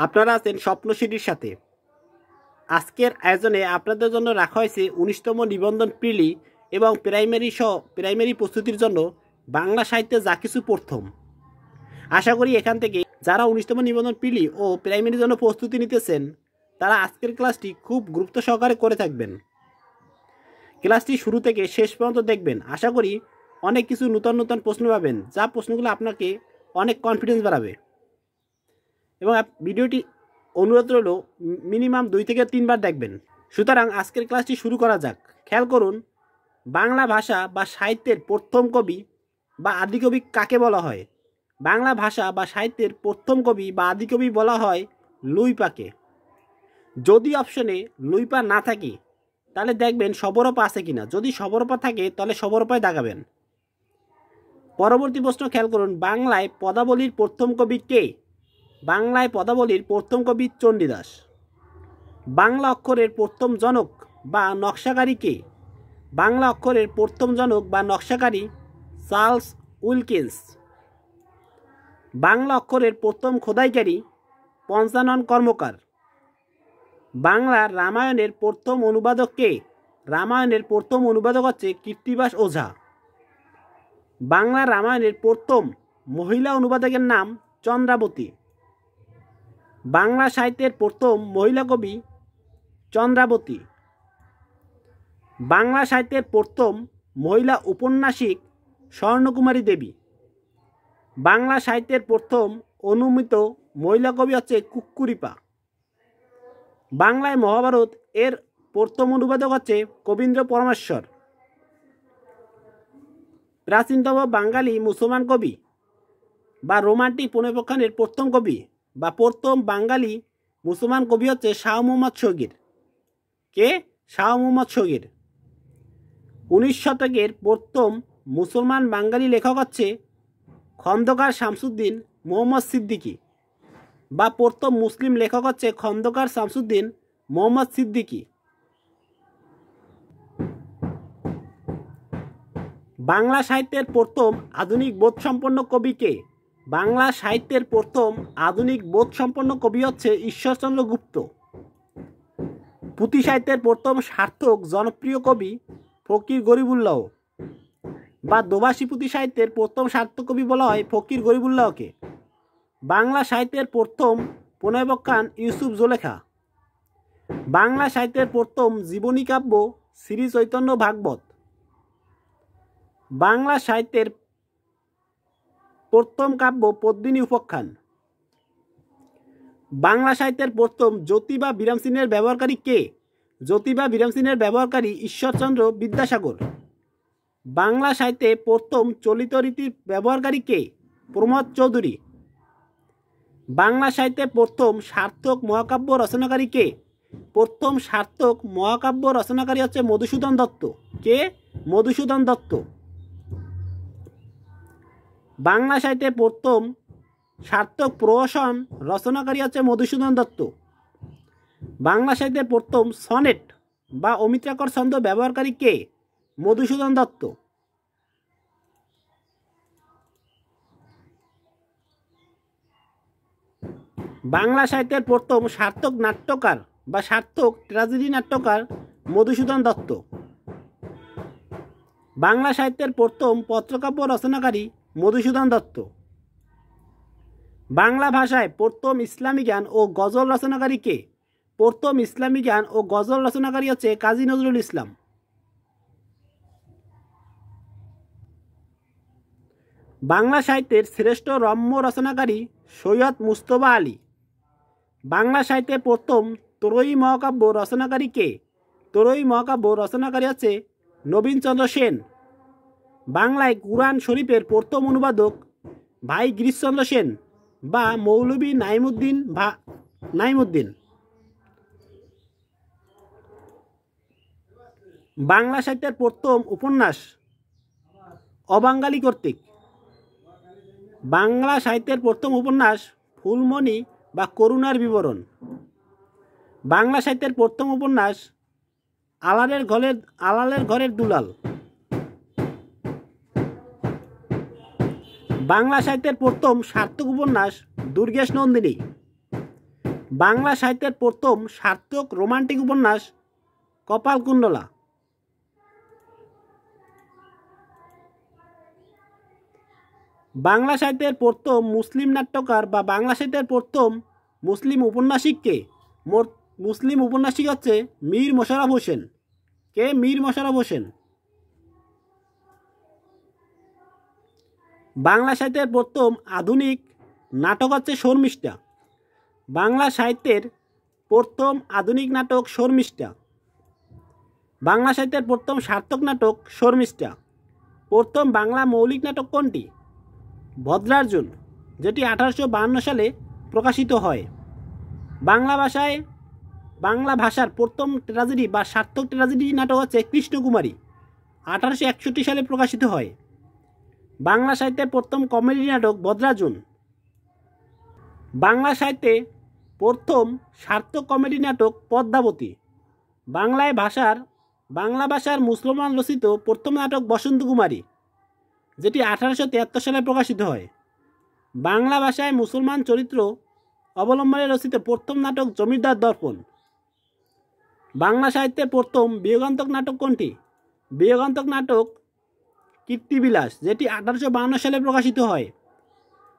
আপনারা আছেন স্বপ্নসিটির সাথে। আজকের আয়োজনে আপনাদের জন্য রাখা হয়েছে 19তম নিবন্ধন প্রিলি এবং প্রাইমারি প্রস্তুতির জন্য বাংলা সাহিত্যে যা কিছু প্রথম। আশা করি এখান থেকে যারা 19তম নিবন্ধন প্রিলি ও প্রাইমারির জন্য প্রস্তুতি নিতেছেন তারা আজকের ক্লাসটি খুব গুরুত্ব সহকারে করে থাকবেন। ক্লাসটি শুরু থেকে শেষ পর্যন্ত দেখবেন। আশা করি অনেক কিছু নতুন নতুন প্রশ্ন পাবেন, যা প্রশ্নগুলো আপনাকে অনেক কনফিডেন্স বাড়াবে। এবং ভিডিওটি অনুরোধ রইল মিনিমাম 2 থেকে 3 বার দেখবেন। সুতরাং আজকের ক্লাসটি শুরু করা যাক। খেয়াল করুন, বাংলা ভাষা বা সাহিত্যের প্রথম কবি বা আদিকবি কাকে বলা হয়? বাংলা ভাষা বা সাহিত্যের প্রথম কবি বা আদিকবি বলা হয় লুইপাকে। যদি অপশনে লুইপা না থাকে তাহলে দেখবেন সবরপা আছে কিনা। যদি সবরপা থাকে তাহলে সবরপায় দাগাবেন। পরবর্তী প্রশ্ন খেয়াল করুন, বাংলায় পদাবলীর প্রথম কবি কে? বাংলায় পদাবলীর প্রথম কবি চণ্ডীদাস। বাংলা অক্ষরের প্রথম জনক বা নকশাকারী কে? বাংলা অক্ষরের প্রথম জনক বা নকশাকারী চার্লস উইলকিন্স। বাংলা অক্ষরের প্রথম খোদাইকারী পঞ্চানন কর্মকার। বাংলার রামায়ণের প্রথম অনুবাদক কে? রামায়ণের প্রথম অনুবাদক হচ্ছে কৃত্তিবাস ওঝা। বাংলা রামায়ণের প্রথম মহিলা অনুবাদকের নাম চন্দ্রাবতী। বাংলা সাহিত্যের প্রথম মহিলা কবি চন্দ্রাবতী। বাংলা সাহিত্যের প্রথম মহিলা উপন্যাসিক স্বর্ণকুমারী দেবী। বাংলা সাহিত্যের প্রথম অনুমিত মহিলা কবি হচ্ছে কুক্কুরিপা। বাংলায় মহাভারত এর প্রথম অনুবাদক হচ্ছে কবীন্দ্র পরমেশ্বর। প্রাচীনতম বাঙালি মুসলমান কবি বা রোমান্টিক পুনর্ব্যাখ্যানের প্রথম কবি বা প্রথম বাঙালি মুসলমান কবি হচ্ছে শাহ মোহাম্মদ শগীর। কে? শাহ মোহাম্মদ শগীর। 19 শতকের প্রথম মুসলমান বাঙালি লেখক হচ্ছে খন্দকার শামসুদ্দিন মোহাম্মদ সিদ্দিকী বা প্রথম মুসলিম লেখক হচ্ছে খন্দকার শামসুদ্দিন মোহাম্মদ সিদ্দিকী। বাংলা সাহিত্যের প্রথম আধুনিক বোধসম্পন্ন কবি কে? বাংলা সাহিত্যের প্রথম আধুনিক বোধসম্পন্ন কবি হচ্ছে ঈশ্বরচন্দ্র গুপ্ত। পুঁথি সাহিত্যের প্রথম সার্থক জনপ্রিয় কবি ফকির গরিবুল্লাহ বা দোভাষী পুঁথি সাহিত্যের প্রথম সার্থক কবি বলা হয় ফকির গরিবুল্লাহকে। বাংলা সাহিত্যের প্রথম পুনর্ব্যাখ্যান ইউসুফ জুলেখা। বাংলা সাহিত্যের প্রথম জীবনী কাব্য শ্রী চৈতন্য ভাগবত। বাংলা সাহিত্যের প্রথম কাব্য পদ্মিনী উপাখ্যান। বাংলা সাহিত্যের প্রথম জ্যোতি বা বিরাম চিহ্নের ব্যবহারকারী কে? জ্যোতি বা বিরাম চিহ্নের ব্যবহারকারী ঈশ্বরচন্দ্র বিদ্যাসাগর। বাংলা সাহিত্যে প্রথম চলিত রীতির ব্যবহারকারী কে? প্রমোদ চৌধুরী। বাংলা সাহিত্যে প্রথম সার্থক মহাকাব্য রচনাকারী কে? প্রথম সার্থক মহাকাব্য রচনাকারী হচ্ছে মধুসূদন দত্ত। কে? মধুসূদন দত্ত। বাংলা সাহিত্যে প্রথম সার্থক প্রহসন রচনাকারী হচ্ছে মধুসূদন দত্ত। বাংলা সাহিত্যে প্রথম সনেট বা অমিত্রাকর ছন্দ ব্যবহারকারী কে? মধুসূদন দত্ত। বাংলা সাহিত্যের প্রথম সার্থক নাট্যকার বা সার্থক ট্র্যাজেডি নাট্যকার মধুসূদন দত্ত। বাংলা সাহিত্যের প্রথম পত্রকাব্য রচনাকারী মধুসূদন দত্ত। বাংলা ভাষায় প্রথম ইসলামী গান ও গজল রচনাকারী কে? প্রথম ইসলামী গান ও গজল রচনাকারী হচ্ছে কাজী নজরুল ইসলাম। বাংলা সাহিত্যের শ্রেষ্ঠ রম্য রচনাকারী সৈয়দ মুস্তফা আলী। বাংলা সাহিত্যে প্রথম ত্রয়ী মহাকাব্য রচনাকারী কে? ত্রয়ী মহাকাব্য রচনাকারী হচ্ছে নবীনচন্দ্র সেন। বাংলায় কুরআন শরীফের প্রথম অনুবাদক ভাই গিরিশচন্দ্র সেন বা মৌলভী নাইমুদ্দিন। বাংলা সাহিত্যের প্রথম উপন্যাস অবাঙালি কর্তৃক। বাংলা সাহিত্যের প্রথম উপন্যাস ফুলমণি বা করুণার বিবরণ। বাংলা সাহিত্যের প্রথম উপন্যাস আলালের ঘরের দুলাল। বাংলা সাহিত্যের প্রথম সার্থক উপন্যাস দুর্গেশ নন্দিনী। বাংলা সাহিত্যের প্রথম সার্থক রোমান্টিক উপন্যাস কপালকুণ্ডলা। বাংলা সাহিত্যের প্রথম মুসলিম নাট্যকার বা বাংলা সাহিত্যের প্রথম মুসলিম উপন্যাসিক কে? মুসলিম উপন্যাসিক হচ্ছে মীর মোশাররফ হোসেন। কে? মীর মোশাররফ হোসেন। বাংলা সাহিত্যের প্রথম আধুনিক নাটক হচ্ছে শর্মিষ্ঠা। বাংলা সাহিত্যের প্রথম আধুনিক নাটক শর্মিষ্ঠা। বাংলা সাহিত্যের প্রথম সার্থক নাটক শর্মিষ্ঠা। প্রথম বাংলা মৌলিক নাটক কোনটি? ভদ্রার্জুন, যেটি 1852 সালে প্রকাশিত হয়। বাংলা ভাষার প্রথম ট্র্যাজেডি বা সার্থক ট্র্যাজেডি নাটক হচ্ছে কৃষ্ণকুমারী, 1861 সালে প্রকাশিত হয়। বাংলা সাহিত্যের প্রথম কমেডি নাটক ভদ্রার্জুন। বাংলা সাহিত্যে প্রথম সার্থক কমেডি নাটক পদ্মাবতী। বাংলা ভাষার মুসলমান রচিত প্রথম নাটক বসন্ত কুমারী, যেটি 1873 সালে প্রকাশিত হয়। বাংলা ভাষায় মুসলমান চরিত্র অবলম্বনে রচিত প্রথম নাটক জমিদার দর্পণ। বাংলা সাহিত্যে প্রথম বিয়োগান্তক নাটক কোনটি? বিয়োগান্তক নাটক কীর্তিবিলাস, যেটি 1852 সালে প্রকাশিত হয়।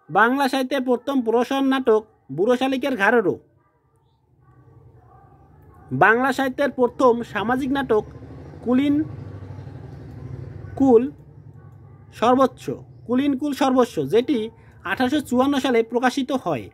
বাংলা সাহিত্যে প্রথম প্রহসন নাটক বুড়ো শালিকের ঘাড়েরও। বাংলা সাহিত্যের প্রথম সামাজিক নাটক কুলীন কুল সর্বস্ব, যেটি 1854 সালে প্রকাশিত হয়।